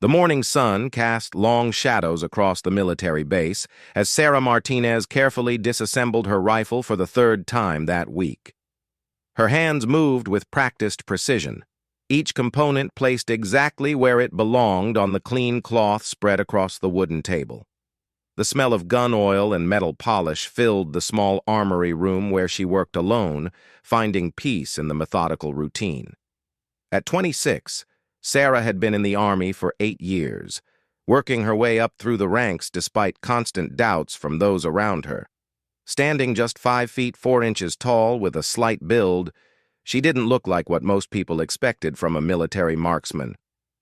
The morning sun cast long shadows across the military base as Sarah Martinez carefully disassembled her rifle for the third time that week. Her hands moved with practiced precision, each component placed exactly where it belonged on the clean cloth spread across the wooden table. The smell of gun oil and metal polish filled the small armory room where she worked alone, finding peace in the methodical routine. At 26, Sarah had been in the Army for 8 years, working her way up through the ranks despite constant doubts from those around her. Standing just 5 feet 4 inches tall with a slight build, she didn't look like what most people expected from a military marksman.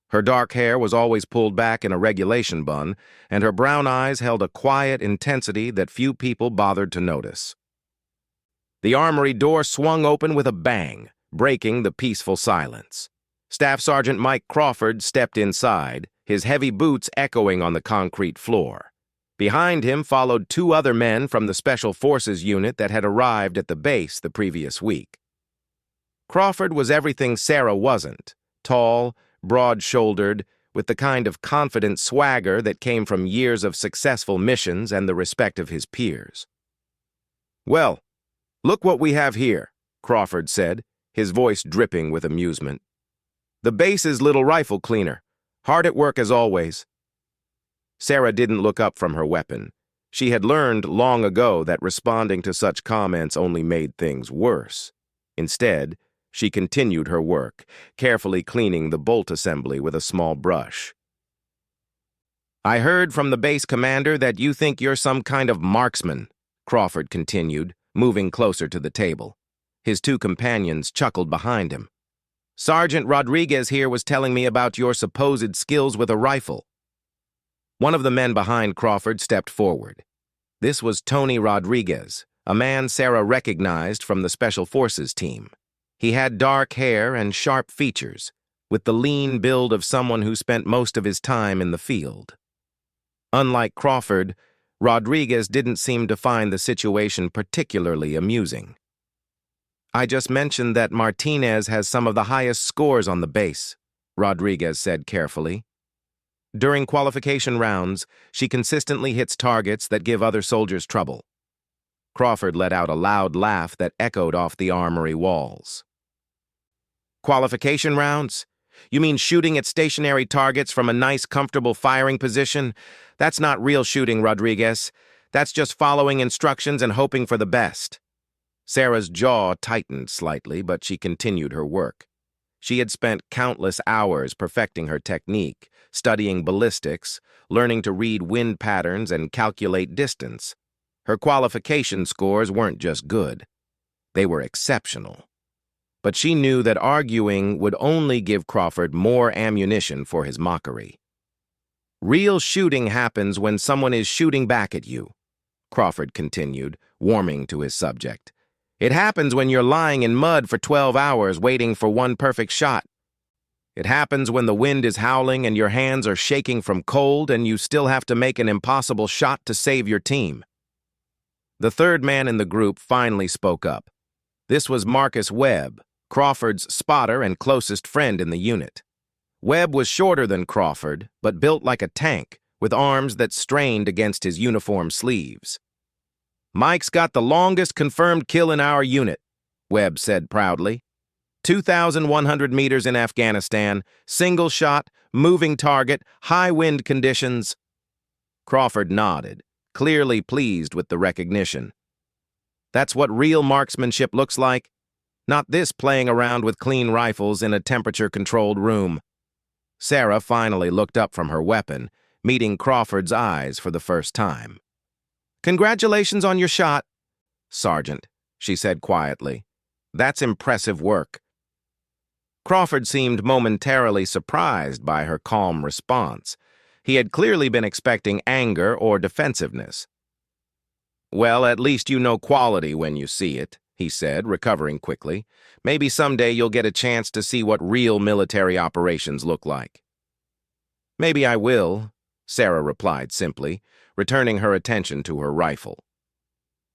Her dark hair was always pulled back in a regulation bun, and her brown eyes held a quiet intensity that few people bothered to notice. The armory door swung open with a bang, breaking the peaceful silence. Staff Sergeant Mike Crawford stepped inside, his heavy boots echoing on the concrete floor. Behind him followed 2 other men from the Special Forces unit that had arrived at the base the previous week. Crawford was everything Sarah wasn't: tall, broad-shouldered, with the kind of confident swagger that came from years of successful missions and the respect of his peers. "Well, look what we have here," Crawford said, his voice dripping with amusement. "The base's little rifle cleaner. Hard at work as always." Sarah didn't look up from her weapon. She had learned long ago that responding to such comments only made things worse. Instead, she continued her work, carefully cleaning the bolt assembly with a small brush. "I heard from the base commander that you think you're some kind of marksman," Crawford continued, moving closer to the table. His 2 companions chuckled behind him. "Sergeant Rodriguez here was telling me about your supposed skills with a rifle." One of the men behind Crawford stepped forward. This was Tony Rodriguez, a man Sarah recognized from the Special Forces team. He had dark hair and sharp features, with the lean build of someone who spent most of his time in the field. Unlike Crawford, Rodriguez didn't seem to find the situation particularly amusing. "I just mentioned that Martinez has some of the highest scores on the base," Rodriguez said carefully. "During qualification rounds, she consistently hits targets that give other soldiers trouble." Crawford let out a loud laugh that echoed off the armory walls. "Qualification rounds? You mean shooting at stationary targets from a nice, comfortable firing position? That's not real shooting, Rodriguez. That's just following instructions and hoping for the best." Sarah's jaw tightened slightly, but she continued her work. She had spent countless hours perfecting her technique, studying ballistics, learning to read wind patterns and calculate distance. Her qualification scores weren't just good. They were exceptional. But she knew that arguing would only give Crawford more ammunition for his mockery. "Real shooting happens when someone is shooting back at you," Crawford continued, warming to his subject. "It happens when you're lying in mud for 12 hours waiting for one perfect shot. It happens when the wind is howling and your hands are shaking from cold and you still have to make an impossible shot to save your team." The 3rd man in the group finally spoke up. This was Marcus Webb, Crawford's spotter and closest friend in the unit. Webb was shorter than Crawford, but built like a tank, with arms that strained against his uniform sleeves. "Mike's got the longest confirmed kill in our unit," Webb said proudly. 2,100 meters in Afghanistan, single shot, moving target, high wind conditions. Crawford nodded, clearly pleased with the recognition. "That's what real marksmanship looks like. Not this playing around with clean rifles in a temperature-controlled room." Sarah finally looked up from her weapon, meeting Crawford's eyes for the first time. "Congratulations on your shot, Sergeant," she said quietly. "That's impressive work." Crawford seemed momentarily surprised by her calm response. He had clearly been expecting anger or defensiveness. "Well, at least you know quality when you see it," he said, recovering quickly. "Maybe someday you'll get a chance to see what real military operations look like." "Maybe I will," Sarah replied simply, returning her attention to her rifle.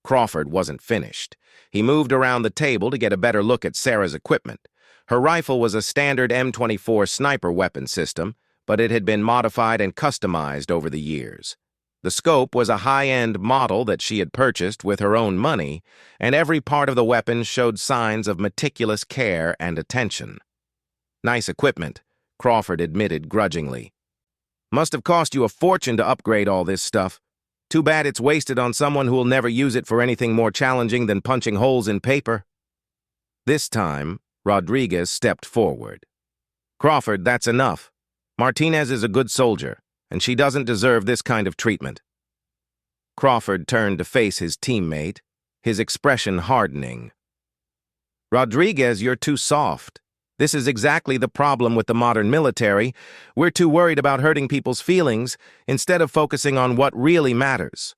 Crawford wasn't finished. He moved around the table to get a better look at Sarah's equipment. Her rifle was a standard M24 sniper weapon system, but it had been modified and customized over the years. The scope was a high-end model that she had purchased with her own money, and every part of the weapon showed signs of meticulous care and attention. Nice equipment, Crawford admitted grudgingly. Must have cost you a fortune to upgrade all this stuff. Too bad it's wasted on someone who'll never use it for anything more challenging than punching holes in paper. This time, Rodriguez stepped forward. Crawford, that's enough. Martinez is a good soldier, and she doesn't deserve this kind of treatment. Crawford turned to face his teammate, his expression hardening. Rodriguez, you're too soft. This is exactly the problem with the modern military. We're too worried about hurting people's feelings instead of focusing on what really matters.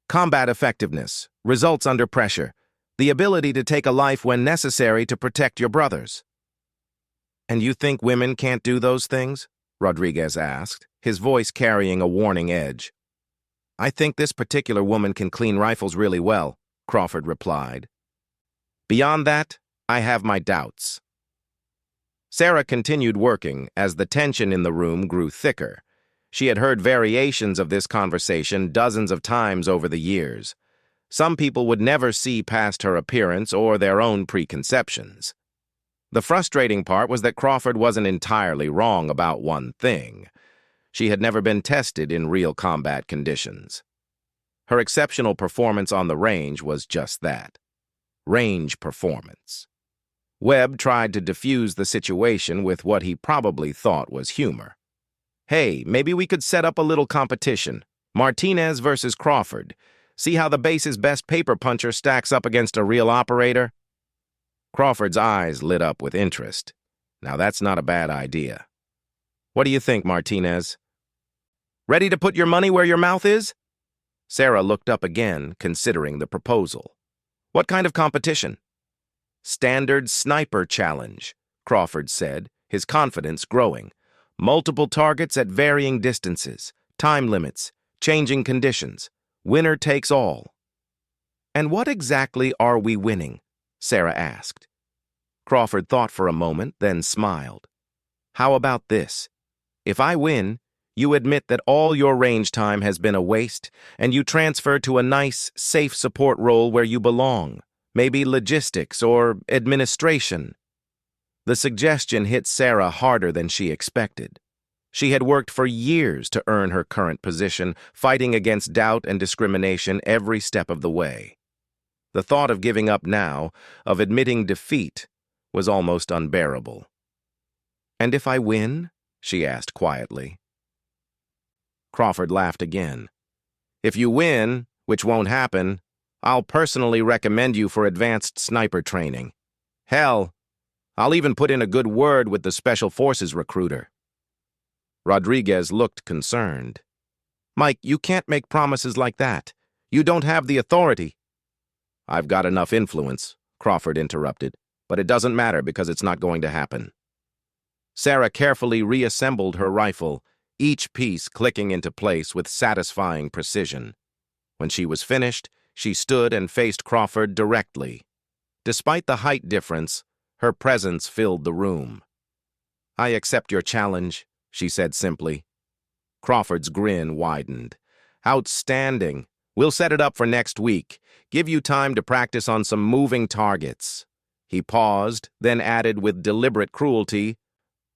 Combat effectiveness, results under pressure, the ability to take a life when necessary to protect your brothers. And you think women can't do those things? Rodriguez asked, his voice carrying a warning edge. I think this particular woman can clean rifles really well, Crawford replied. Beyond that, I have my doubts. Sarah continued working as the tension in the room grew thicker. She had heard variations of this conversation dozens of times over the years. Some people would never see past her appearance or their own preconceptions. The frustrating part was that Crawford wasn't entirely wrong about one thing. She had never been tested in real combat conditions. Her exceptional performance on the range was just that. Range performance. Webb tried to defuse the situation with what he probably thought was humor. Hey, maybe we could set up a little competition. Martinez versus Crawford. See how the base's best paper puncher stacks up against a real operator? Crawford's eyes lit up with interest. Now that's not a bad idea. What do you think, Martinez? Ready to put your money where your mouth is? Sarah looked up again, considering the proposal. What kind of competition? Standard sniper challenge, Crawford said, his confidence growing. Multiple targets at varying distances, time limits, changing conditions. Winner takes all. And what exactly are we winning? Sarah asked. Crawford thought for a moment, then smiled. How about this? If I win, you admit that all your range time has been a waste, and you transfer to a nice, safe support role where you belong. Maybe logistics or administration. The suggestion hit Sarah harder than she expected. She had worked for years to earn her current position, fighting against doubt and discrimination every step of the way. The thought of giving up now, of admitting defeat, was almost unbearable. And if I win? She asked quietly. Crawford laughed again. If you win, which won't happen, I'll personally recommend you for advanced sniper training. Hell, I'll even put in a good word with the Special Forces recruiter. Rodriguez looked concerned. Mike, you can't make promises like that. You don't have the authority. I've got enough influence, Crawford interrupted, but it doesn't matter because it's not going to happen. Sarah carefully reassembled her rifle, each piece clicking into place with satisfying precision. When she was finished, she stood and faced Crawford directly. Despite the height difference, her presence filled the room. I accept your challenge, she said simply. Crawford's grin widened. Outstanding. We'll set it up for next week. Give you time to practice on some moving targets. He paused, then added with deliberate cruelty,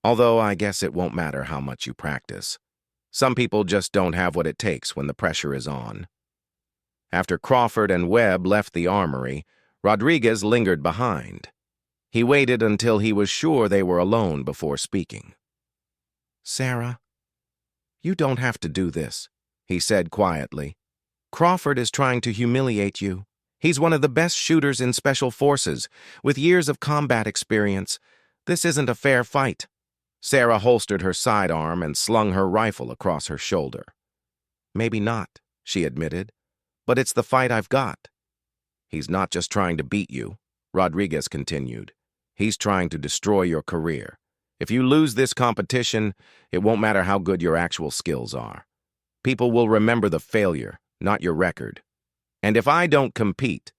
although I guess it won't matter how much you practice. Some people just don't have what it takes when the pressure is on. After Crawford and Webb left the armory, Rodriguez lingered behind. He waited until he was sure they were alone before speaking. Sarah, you don't have to do this, he said quietly. Crawford is trying to humiliate you. He's one of the best shooters in Special Forces, with years of combat experience. This isn't a fair fight. Sarah holstered her sidearm and slung her rifle across her shoulder. Maybe not, she admitted, but it's the fight I've got. He's not just trying to beat you, Rodriguez continued. He's trying to destroy your career. If you lose this competition, it won't matter how good your actual skills are. People will remember the failure, not your record. And if I don't compete,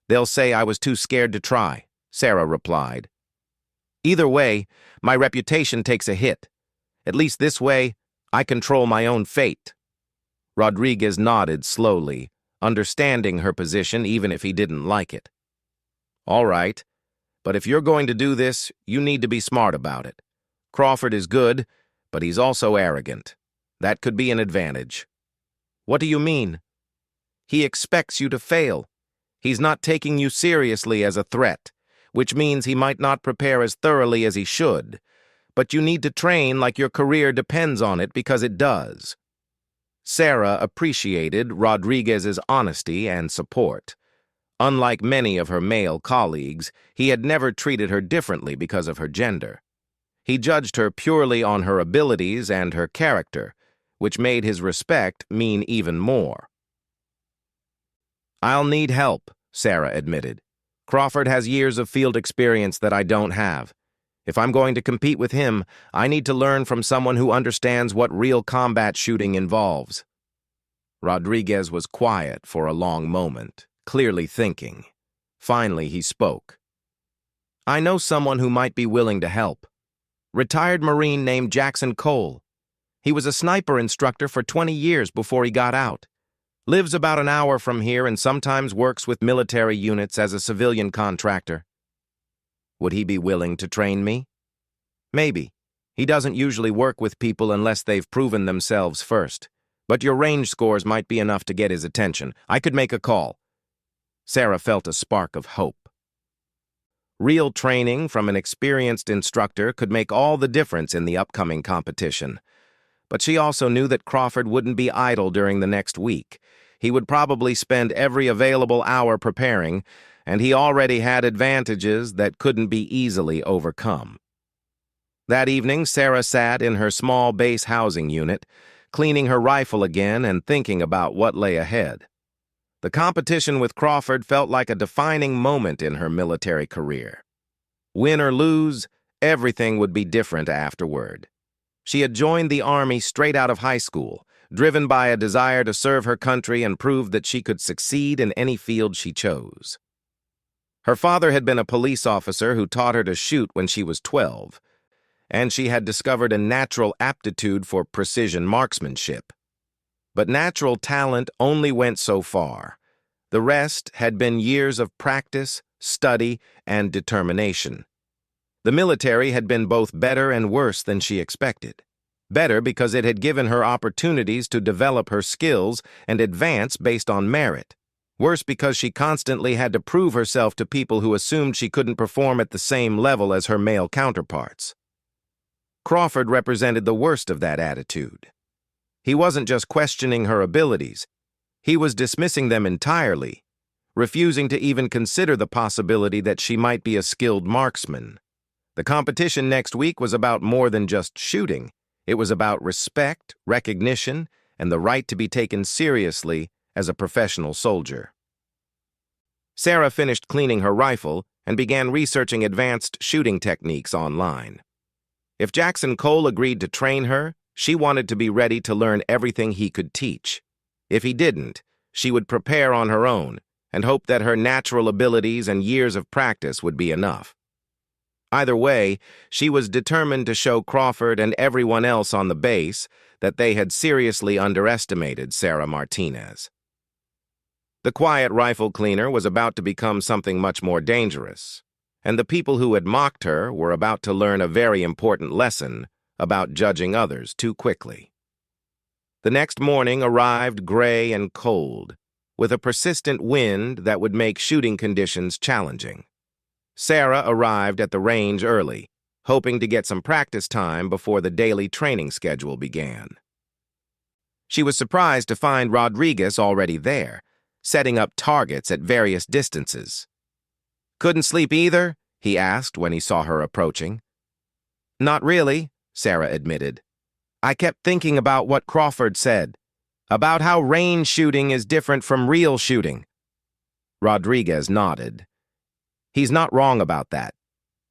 they'll say I was too scared to try, Sarah replied. Either way, my reputation takes a hit. At least this way, I control my own fate." Rodriguez nodded slowly, understanding her position even if he didn't like it. "All right, but if you're going to do this, you need to be smart about it. Crawford is good, but he's also arrogant. That could be an advantage." "What do you mean?" "He expects you to fail. He's not taking you seriously as a threat, which means he might not prepare as thoroughly as he should. But you need to train like your career depends on it, because it does." Sarah appreciated Rodriguez's honesty and support. Unlike many of her male colleagues, he had never treated her differently because of her gender. He judged her purely on her abilities and her character, which made his respect mean even more. "I'll need help," Sarah admitted. "Crawford has years of field experience that I don't have. If I'm going to compete with him, I need to learn from someone who understands what real combat shooting involves." Rodriguez was quiet for a long moment, clearly thinking. Finally, he spoke. "I know someone who might be willing to help. Retired Marine named Jackson Cole. He was a sniper instructor for 20 years before he got out. Lives about an hour from here and sometimes works with military units as a civilian contractor." "Would he be willing to train me?" "Maybe. He doesn't usually work with people unless they've proven themselves first. But your range scores might be enough to get his attention. I could make a call." Sarah felt a spark of hope. Real training from an experienced instructor could make all the difference in the upcoming competition. But she also knew that Crawford wouldn't be idle during the next week. He would probably spend every available hour preparing, and he already had advantages that couldn't be easily overcome. That evening, Sarah sat in her small base housing unit, cleaning her rifle again and thinking about what lay ahead. The competition with Crawford felt like a defining moment in her military career. Win or lose, everything would be different afterward. She had joined the Army straight out of high school, driven by a desire to serve her country and prove that she could succeed in any field she chose. Her father had been a police officer who taught her to shoot when she was 12, and she had discovered a natural aptitude for precision marksmanship. But natural talent only went so far. The rest had been years of practice, study, and determination. The military had been both better and worse than she expected. Better because it had given her opportunities to develop her skills and advance based on merit. Worse because she constantly had to prove herself to people who assumed she couldn't perform at the same level as her male counterparts. Crawford represented the worst of that attitude. He wasn't just questioning her abilities. He was dismissing them entirely, refusing to even consider the possibility that she might be a skilled marksman. The competition next week was about more than just shooting. It was about respect, recognition, and the right to be taken seriously as a professional soldier. Sarah finished cleaning her rifle and began researching advanced shooting techniques online. If Jackson Cole agreed to train her, she wanted to be ready to learn everything he could teach. If he didn't, she would prepare on her own and hope that her natural abilities and years of practice would be enough. Either way, she was determined to show Crawford and everyone else on the base that they had seriously underestimated Sarah Martinez. The quiet rifle cleaner was about to become something much more dangerous, and the people who had mocked her were about to learn a very important lesson about judging others too quickly. The next morning arrived gray and cold, with a persistent wind that would make shooting conditions challenging. Sarah arrived at the range early, hoping to get some practice time before the daily training schedule began. She was surprised to find Rodriguez already there, setting up targets at various distances. "Couldn't sleep either?" he asked when he saw her approaching. "Not really," Sarah admitted. "I kept thinking about what Crawford said, about how range shooting is different from real shooting." Rodriguez nodded. "He's not wrong about that.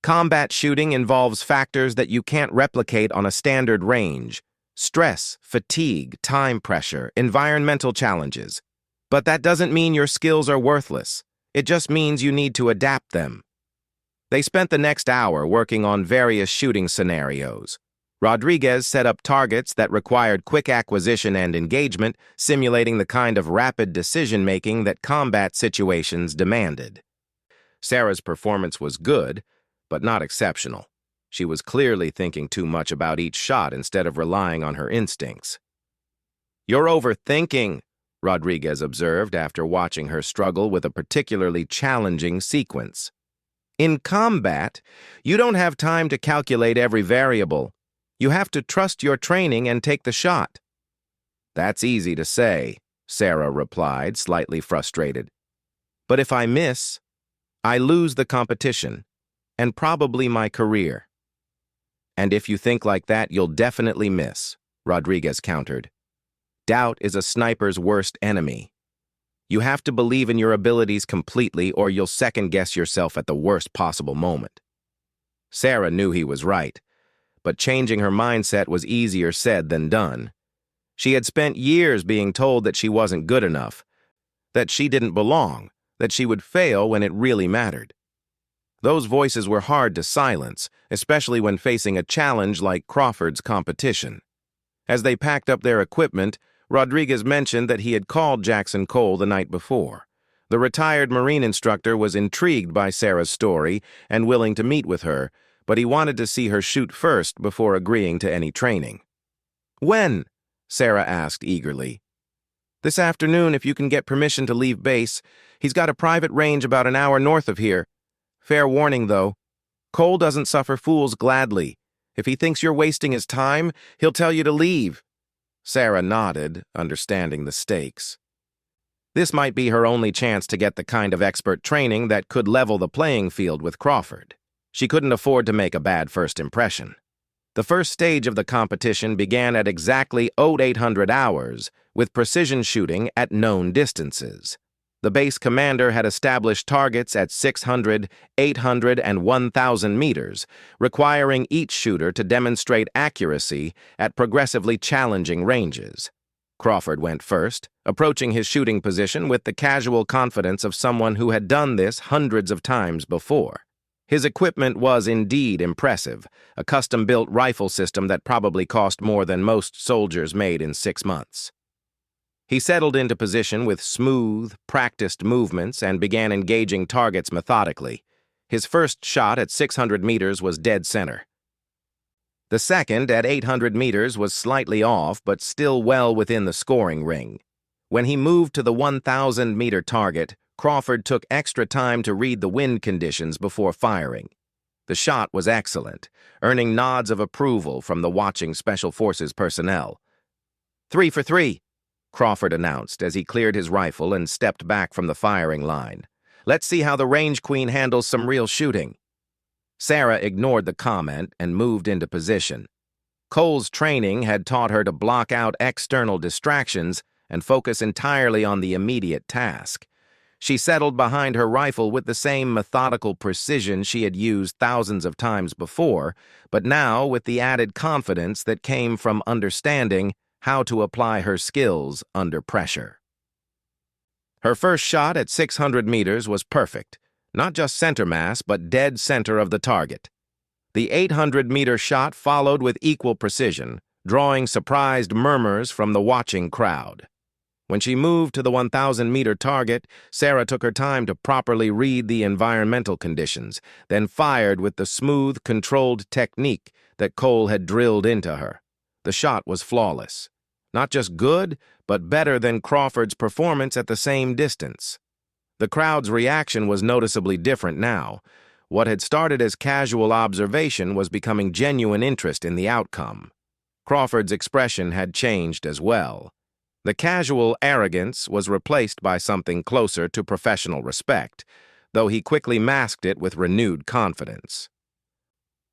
Combat shooting involves factors that you can't replicate on a standard range: stress, fatigue, time pressure, environmental challenges. But that doesn't mean your skills are worthless. It just means you need to adapt them." They spent the next hour working on various shooting scenarios. Rodriguez set up targets that required quick acquisition and engagement, simulating the kind of rapid decision-making that combat situations demanded. Sarah's performance was good, but not exceptional. She was clearly thinking too much about each shot instead of relying on her instincts. "You're overthinking," Rodriguez observed after watching her struggle with a particularly challenging sequence. "In combat, you don't have time to calculate every variable. You have to trust your training and take the shot." "That's easy to say," Sarah replied, slightly frustrated. "But if I miss, I lose the competition, and probably my career." "And if you think like that, you'll definitely miss," Rodriguez countered. "Doubt is a sniper's worst enemy. You have to believe in your abilities completely, or you'll second-guess yourself at the worst possible moment." Sarah knew he was right, but changing her mindset was easier said than done. She had spent years being told that she wasn't good enough, that she didn't belong, that she would fail when it really mattered. Those voices were hard to silence, especially when facing a challenge like Crawford's competition. As they packed up their equipment, Rodriguez mentioned that he had called Jackson Cole the night before. The retired Marine instructor was intrigued by Sarah's story and willing to meet with her, but he wanted to see her shoot first before agreeing to any training. "When?" Sarah asked eagerly. "This afternoon, if you can get permission to leave base. He's got a private range about an hour north of here. Fair warning, though. Cole doesn't suffer fools gladly. If he thinks you're wasting his time, he'll tell you to leave." Sarah nodded, understanding the stakes. This might be her only chance to get the kind of expert training that could level the playing field with Crawford. She couldn't afford to make a bad first impression. The first stage of the competition began at exactly 0800 hours, with precision shooting at known distances. The base commander had established targets at 600, 800, and 1,000 meters, requiring each shooter to demonstrate accuracy at progressively challenging ranges. Crawford went first, approaching his shooting position with the casual confidence of someone who had done this hundreds of times before. His equipment was indeed impressive, a custom-built rifle system that probably cost more than most soldiers made in 6 months. He settled into position with smooth, practiced movements and began engaging targets methodically. His first shot at 600 meters was dead center. The second, at 800 meters, was slightly off, but still well within the scoring ring. When he moved to the 1,000-meter target, Crawford took extra time to read the wind conditions before firing. The shot was excellent, earning nods of approval from the watching Special Forces personnel. "3 for 3. Crawford announced as he cleared his rifle and stepped back from the firing line. "Let's see how the range queen handles some real shooting." Sarah ignored the comment and moved into position. Cole's training had taught her to block out external distractions and focus entirely on the immediate task. She settled behind her rifle with the same methodical precision she had used thousands of times before, but now with the added confidence that came from understanding how to apply her skills under pressure. Her first shot at 600 meters was perfect, not just center mass, but dead center of the target. The 800-meter shot followed with equal precision, drawing surprised murmurs from the watching crowd. When she moved to the 1,000-meter target, Sarah took her time to properly read the environmental conditions, then fired with the smooth, controlled technique that Cole had drilled into her. The shot was flawless. Not just good, but better than Crawford's performance at the same distance. The crowd's reaction was noticeably different now. What had started as casual observation was becoming genuine interest in the outcome. Crawford's expression had changed as well. The casual arrogance was replaced by something closer to professional respect, though he quickly masked it with renewed confidence.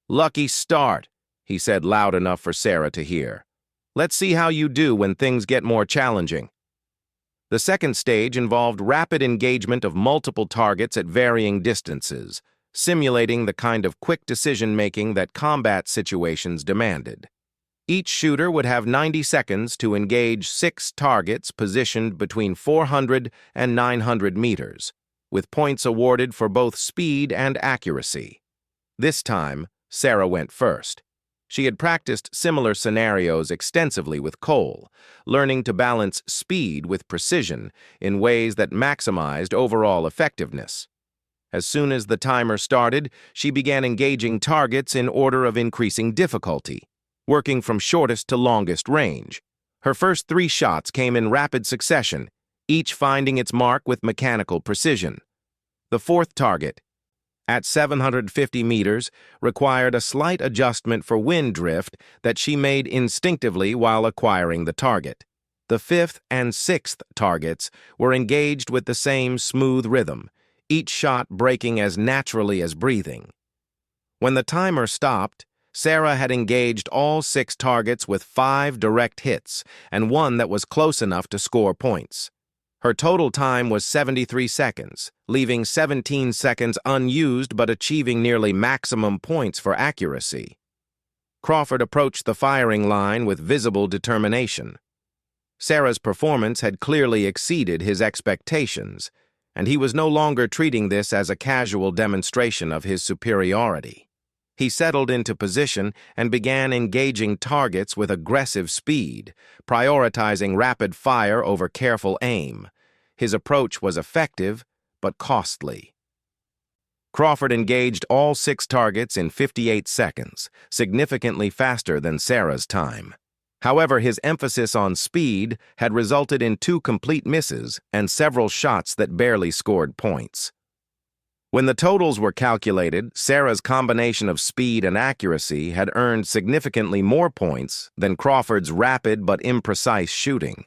"Lucky start," he said loud enough for Sarah to hear. "Let's see how you do when things get more challenging." The second stage involved rapid engagement of multiple targets at varying distances, simulating the kind of quick decision-making that combat situations demanded. Each shooter would have 90 seconds to engage 6 targets positioned between 400 and 900 meters, with points awarded for both speed and accuracy. This time, Sarah went first. She had practiced similar scenarios extensively with Cole, learning to balance speed with precision in ways that maximized overall effectiveness. As soon as the timer started, she began engaging targets in order of increasing difficulty, working from shortest to longest range. Her first 3 shots came in rapid succession, each finding its mark with mechanical precision. The 4th target, at 750 meters, required a slight adjustment for wind drift that she made instinctively while acquiring the target. The 5th and 6th targets were engaged with the same smooth rhythm, each shot breaking as naturally as breathing. When the timer stopped, Sarah had engaged all 6 targets with 5 direct hits and one that was close enough to score points. Her total time was 73 seconds, leaving 17 seconds unused but achieving nearly maximum points for accuracy. Crawford approached the firing line with visible determination. Sarah's performance had clearly exceeded his expectations, and he was no longer treating this as a casual demonstration of his superiority. He settled into position and began engaging targets with aggressive speed, prioritizing rapid fire over careful aim. His approach was effective, but costly. Crawford engaged all 6 targets in 58 seconds, significantly faster than Sarah's time. However, his emphasis on speed had resulted in 2 complete misses and several shots that barely scored points. When the totals were calculated, Sarah's combination of speed and accuracy had earned significantly more points than Crawford's rapid but imprecise shooting.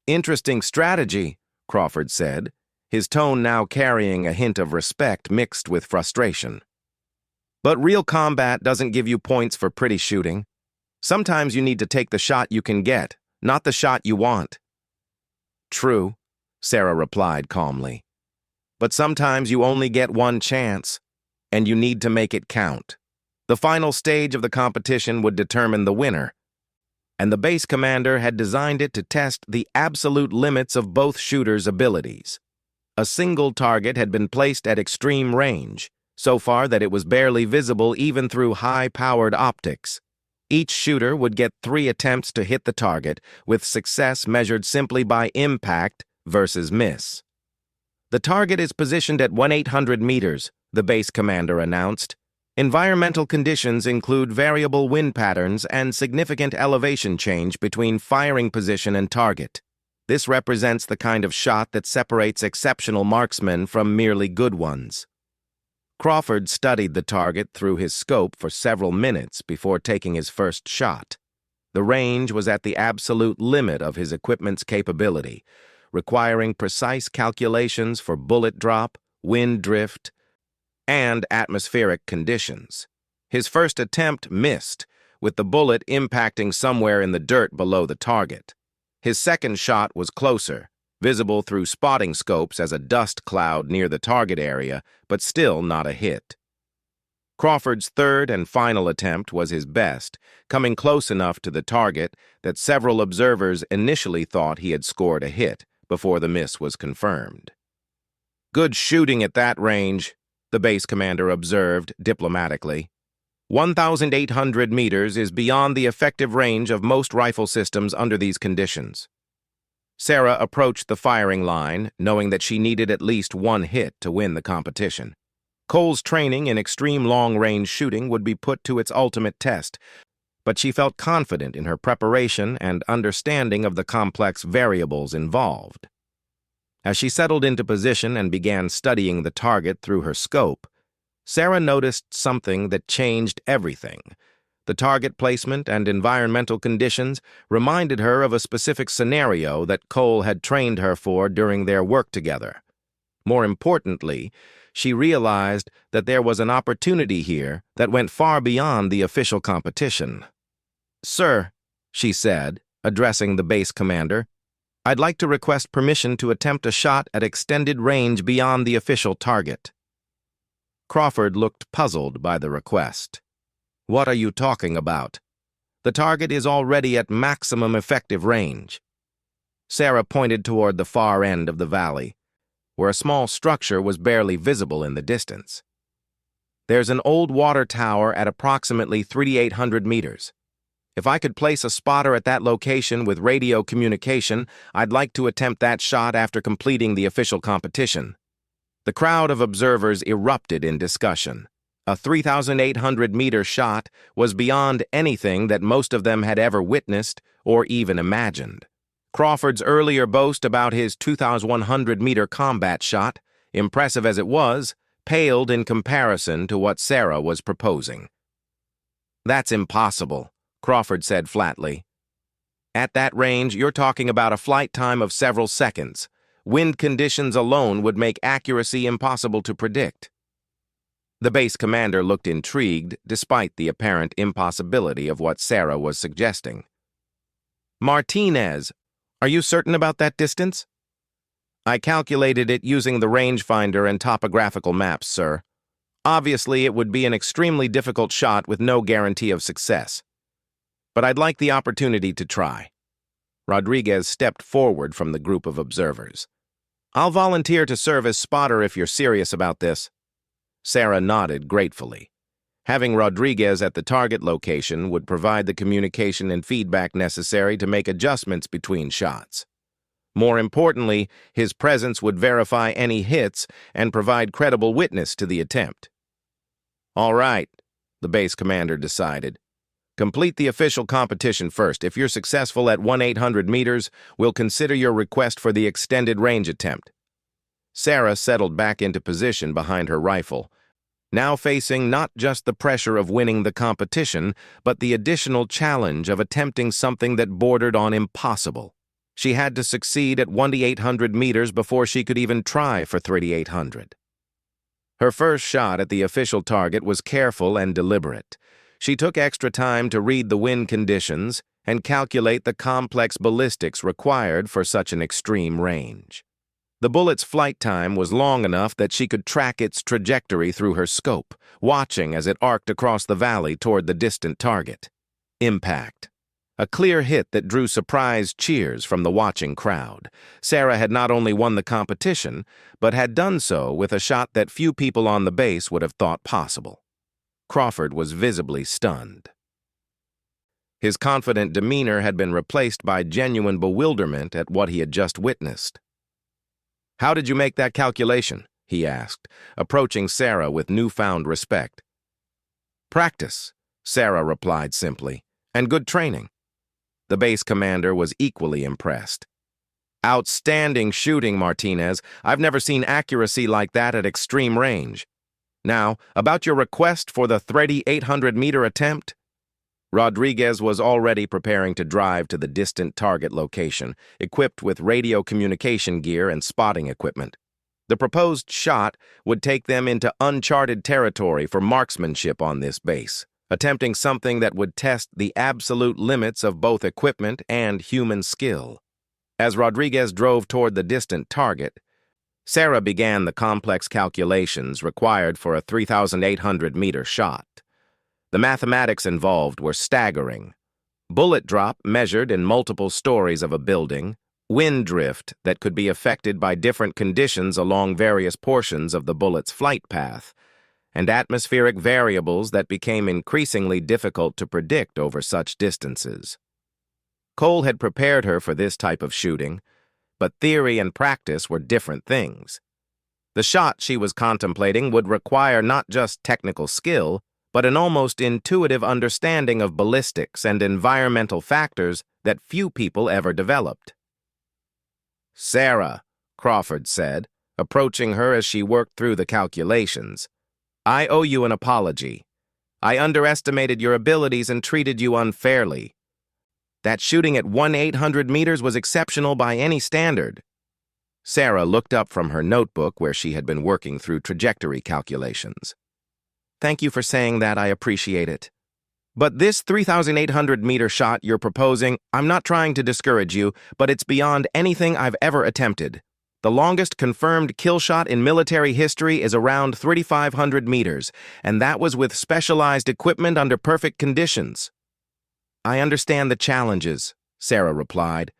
"Interesting strategy," Crawford said, his tone now carrying a hint of respect mixed with frustration. "But real combat doesn't give you points for pretty shooting. Sometimes you need to take the shot you can get, not the shot you want." "True," Sarah replied calmly. "But sometimes you only get one chance, and you need to make it count." The final stage of the competition would determine the winner, and the base commander had designed it to test the absolute limits of both shooters' abilities. A single target had been placed at extreme range, so far that it was barely visible even through high-powered optics. Each shooter would get 3 attempts to hit the target, with success measured simply by impact versus miss. "The target is positioned at 1,800 meters, the base commander announced. "Environmental conditions include variable wind patterns and significant elevation change between firing position and target. This represents the kind of shot that separates exceptional marksmen from merely good ones." Crawford studied the target through his scope for several minutes before taking his first shot. The range was at the absolute limit of his equipment's capability, requiring precise calculations for bullet drop, wind drift, and atmospheric conditions. His first attempt missed, with the bullet impacting somewhere in the dirt below the target. His second shot was closer, visible through spotting scopes as a dust cloud near the target area, but still not a hit. Crawford's third and final attempt was his best, coming close enough to the target that several observers initially thought he had scored a hit before the miss was confirmed. "Good shooting at that range," the base commander observed diplomatically. 1,800 meters is beyond the effective range of most rifle systems under these conditions. Sarah approached the firing line, knowing that she needed at least 1 hit to win the competition. Cole's training in extreme long-range shooting would be put to its ultimate test, but she felt confident in her preparation and understanding of the complex variables involved. As she settled into position and began studying the target through her scope, Sarah noticed something that changed everything. The target placement and environmental conditions reminded her of a specific scenario that Cole had trained her for during their work together. More importantly, she realized that there was an opportunity here that went far beyond the official competition. "Sir," she said, addressing the base commander, "I'd like to request permission to attempt a shot at extended range beyond the official target." Crawford looked puzzled by the request. "What are you talking about? The target is already at maximum effective range." Sarah pointed toward the far end of the valley, where a small structure was barely visible in the distance. There's an old water tower at approximately 3,800 meters. If I could place a spotter at that location with radio communication, I'd like to attempt that shot after completing the official competition. The crowd of observers erupted in discussion. A 3,800-meter shot was beyond anything that most of them had ever witnessed or even imagined. Crawford's earlier boast about his 2,100-meter combat shot, impressive as it was, paled in comparison to what Sarah was proposing. "That's impossible," Crawford said flatly. "At that range, you're talking about a flight time of several seconds. Wind conditions alone would make accuracy impossible to predict." The base commander looked intrigued, despite the apparent impossibility of what Sarah was suggesting. "Martinez, are you certain about that distance?" "I calculated it using the rangefinder and topographical maps, sir. Obviously, it would be an extremely difficult shot with no guarantee of success. But I'd like the opportunity to try." Rodriguez stepped forward from the group of observers. "I'll volunteer to serve as spotter if you're serious about this." Sarah nodded gratefully. Having Rodriguez at the target location would provide the communication and feedback necessary to make adjustments between shots. More importantly, his presence would verify any hits and provide credible witness to the attempt. "All right," the base commander decided. "Complete the official competition first. If you're successful at 1,800 meters, we'll consider your request for the extended range attempt." Sarah settled back into position behind her rifle, now facing not just the pressure of winning the competition, but the additional challenge of attempting something that bordered on impossible. She had to succeed at 1,800 meters before she could even try for 3,800. Her first shot at the official target was careful and deliberate. She took extra time to read the wind conditions and calculate the complex ballistics required for such an extreme range. The bullet's flight time was long enough that she could track its trajectory through her scope, watching as it arced across the valley toward the distant target. Impact. A clear hit that drew surprised cheers from the watching crowd. Sarah had not only won the competition, but had done so with a shot that few people on the base would have thought possible. Crawford was visibly stunned. His confident demeanor had been replaced by genuine bewilderment at what he had just witnessed. "How did you make that calculation?" he asked, approaching Sarah with newfound respect. "Practice," Sarah replied simply, "and good training." The base commander was equally impressed. "Outstanding shooting, Martinez. I've never seen accuracy like that at extreme range. Now, about your request for the 3,800-meter attempt?" Rodriguez was already preparing to drive to the distant target location, equipped with radio communication gear and spotting equipment. The proposed shot would take them into uncharted territory for marksmanship on this base, attempting something that would test the absolute limits of both equipment and human skill. As Rodriguez drove toward the distant target, Sarah began the complex calculations required for a 3,800-meter shot. The mathematics involved were staggering. Bullet drop measured in multiple stories of a building, wind drift that could be affected by different conditions along various portions of the bullet's flight path, and atmospheric variables that became increasingly difficult to predict over such distances. Cole had prepared her for this type of shooting, but theory and practice were different things. The shot she was contemplating would require not just technical skill, but an almost intuitive understanding of ballistics and environmental factors that few people ever developed. "Sarah," Crawford said, approaching her as she worked through the calculations, "I owe you an apology. I underestimated your abilities and treated you unfairly. That shooting at 1,800 meters was exceptional by any standard." Sarah looked up from her notebook where she had been working through trajectory calculations. "Thank you for saying that. I appreciate it. But this 3,800-meter shot you're proposing, I'm not trying to discourage you, but it's beyond anything I've ever attempted. The longest confirmed kill shot in military history is around 3,500 meters, and that was with specialized equipment under perfect conditions." "I understand the challenges," Sarah replied,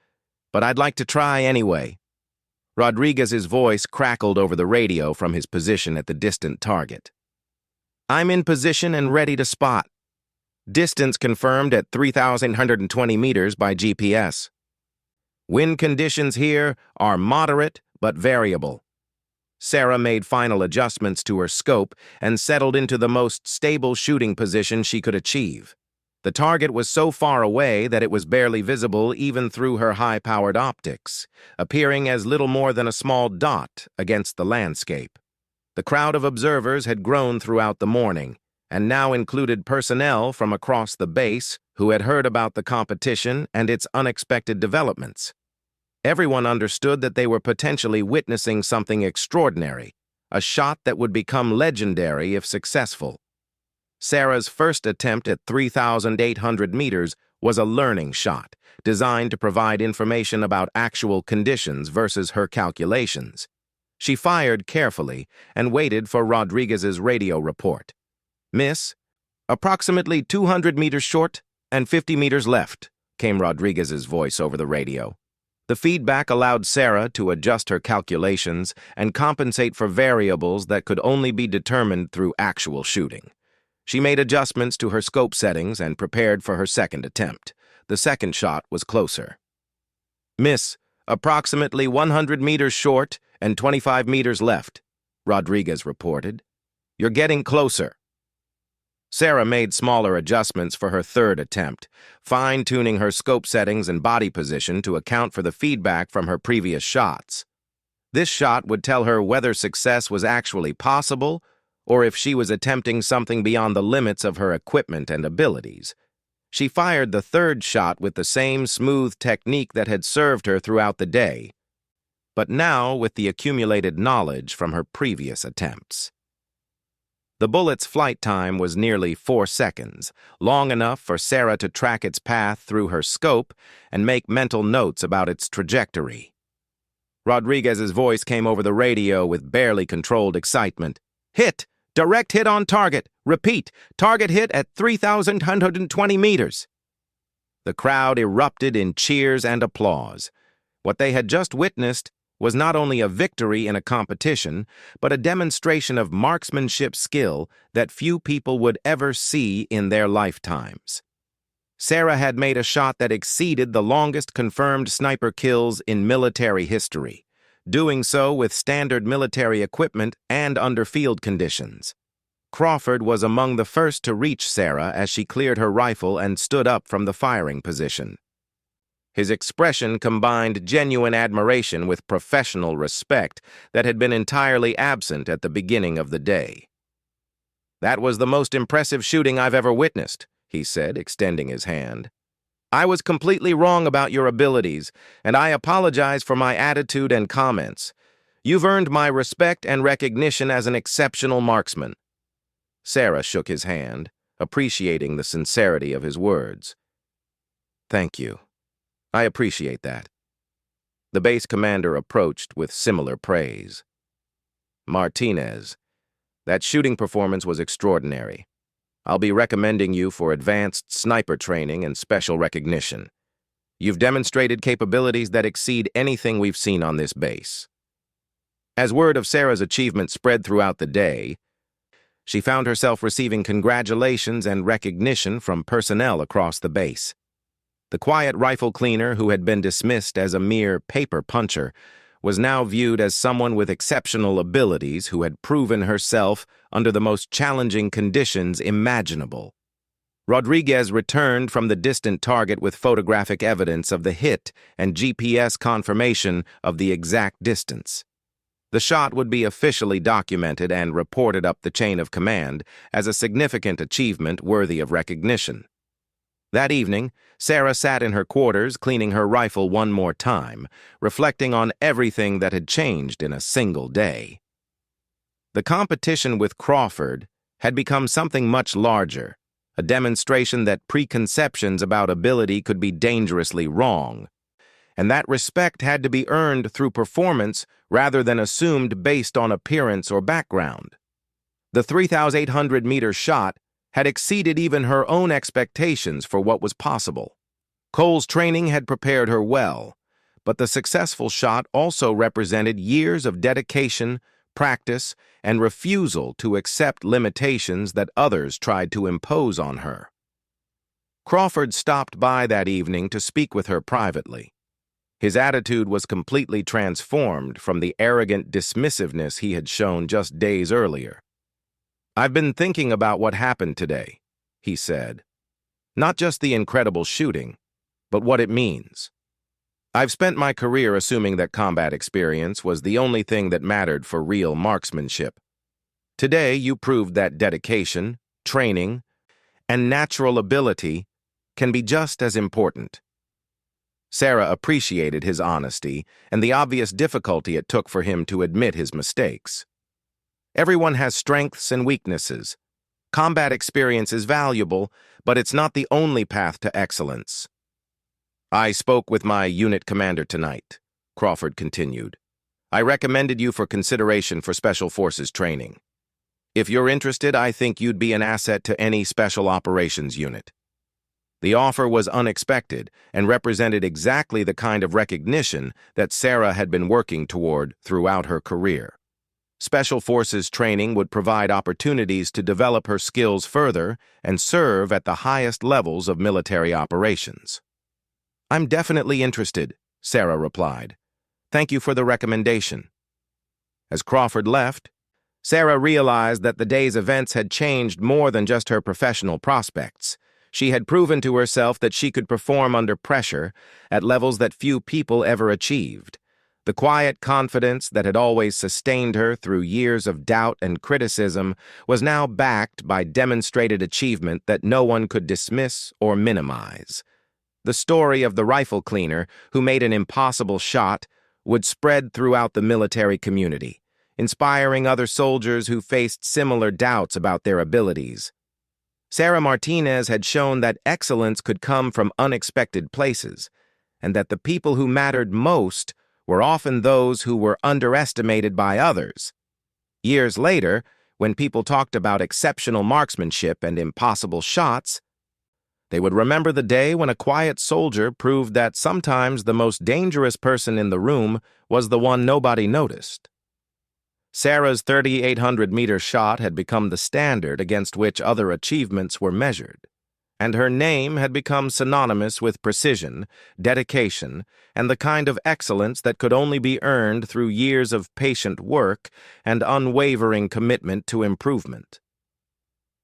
"but I'd like to try anyway." Rodriguez's voice crackled over the radio from his position at the distant target. I'm in position and ready to spot. Distance confirmed at 3,120 meters by GPS. Wind conditions here are moderate but variable. Sarah made final adjustments to her scope and settled into the most stable shooting position she could achieve. The target was so far away that it was barely visible even through her high-powered optics, appearing as little more than a small dot against the landscape. The crowd of observers had grown throughout the morning, and now included personnel from across the base who had heard about the competition and its unexpected developments. Everyone understood that they were potentially witnessing something extraordinary, a shot that would become legendary if successful. Sarah's first attempt at 3,800 meters was a learning shot, designed to provide information about actual conditions versus her calculations. She fired carefully and waited for Rodriguez's radio report. "Miss, approximately 200 meters short and 50 meters left," came Rodriguez's voice over the radio. The feedback allowed Sarah to adjust her calculations and compensate for variables that could only be determined through actual shooting. She made adjustments to her scope settings and prepared for her second attempt. The second shot was closer. "Miss, approximately 100 meters short and 25 meters left," Rodriguez reported. "You're getting closer." Sarah made smaller adjustments for her third attempt, fine-tuning her scope settings and body position to account for the feedback from her previous shots. This shot would tell her whether success was actually possible or if she was attempting something beyond the limits of her equipment and abilities. She fired the third shot with the same smooth technique that had served her throughout the day, but now with the accumulated knowledge from her previous attempts. The bullet's flight time was nearly 4 seconds, long enough for Sarah to track its path through her scope and make mental notes about its trajectory. Rodriguez's voice came over the radio with barely controlled excitement. "Hit! Direct hit on target! Repeat, target hit at 3,120 meters!" The crowd erupted in cheers and applause. What they had just witnessed was not only a victory in a competition, but a demonstration of marksmanship skill that few people would ever see in their lifetimes. Sarah had made a shot that exceeded the longest confirmed sniper kills in military history, doing so with standard military equipment and under field conditions. Crawford was among the first to reach Sarah as she cleared her rifle and stood up from the firing position. His expression combined genuine admiration with professional respect that had been entirely absent at the beginning of the day. "That was the most impressive shooting I've ever witnessed," he said, extending his hand. "I was completely wrong about your abilities, and I apologize for my attitude and comments. You've earned my respect and recognition as an exceptional marksman." Sarah shook his hand, appreciating the sincerity of his words. "Thank you. I appreciate that." The base commander approached with similar praise. "Martinez, that shooting performance was extraordinary. I'll be recommending you for advanced sniper training and special recognition. You've demonstrated capabilities that exceed anything we've seen on this base." As word of Sarah's achievement spread throughout the day, she found herself receiving congratulations and recognition from personnel across the base. The quiet rifle cleaner, who had been dismissed as a mere paper puncher, was now viewed as someone with exceptional abilities who had proven herself under the most challenging conditions imaginable. Rodriguez returned from the distant target with photographic evidence of the hit and GPS confirmation of the exact distance. The shot would be officially documented and reported up the chain of command as a significant achievement worthy of recognition. That evening, Sarah sat in her quarters cleaning her rifle one more time, reflecting on everything that had changed in a single day. The competition with Crawford had become something much larger, a demonstration that preconceptions about ability could be dangerously wrong, and that respect had to be earned through performance rather than assumed based on appearance or background. The 3,800-meter shot had exceeded even her own expectations for what was possible. Cole's training had prepared her well, but the successful shot also represented years of dedication, practice, and refusal to accept limitations that others tried to impose on her. Crawford stopped by that evening to speak with her privately. His attitude was completely transformed from the arrogant dismissiveness he had shown just days earlier. "I've been thinking about what happened today," he said. "Not just the incredible shooting, but what it means. I've spent my career assuming that combat experience was the only thing that mattered for real marksmanship. Today, you proved that dedication, training, and natural ability can be just as important." Sarah appreciated his honesty and the obvious difficulty it took for him to admit his mistakes. "Everyone has strengths and weaknesses. Combat experience is valuable, but it's not the only path to excellence." "I spoke with my unit commander tonight," Crawford continued. "I recommended you for consideration for Special Forces training. If you're interested, I think you'd be an asset to any Special Operations unit." The offer was unexpected and represented exactly the kind of recognition that Sarah had been working toward throughout her career. Special Forces training would provide opportunities to develop her skills further and serve at the highest levels of military operations. "I'm definitely interested," Sarah replied. "Thank you for the recommendation." As Crawford left, Sarah realized that the day's events had changed more than just her professional prospects. She had proven to herself that she could perform under pressure at levels that few people ever achieved. The quiet confidence that had always sustained her through years of doubt and criticism was now backed by demonstrated achievement that no one could dismiss or minimize. The story of the rifle cleaner who made an impossible shot would spread throughout the military community, inspiring other soldiers who faced similar doubts about their abilities. Sarah Martinez had shown that excellence could come from unexpected places, and that the people who mattered most were often those who were underestimated by others. Years later, when people talked about exceptional marksmanship and impossible shots, they would remember the day when a quiet soldier proved that sometimes the most dangerous person in the room was the one nobody noticed. Sarah's 3,800-meter shot had become the standard against which other achievements were measured, and her name had become synonymous with precision, dedication, and the kind of excellence that could only be earned through years of patient work and unwavering commitment to improvement.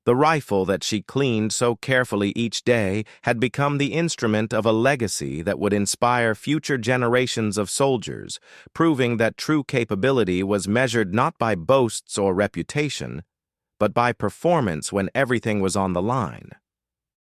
The rifle that she cleaned so carefully each day had become the instrument of a legacy that would inspire future generations of soldiers, proving that true capability was measured not by boasts or reputation, but by performance when everything was on the line.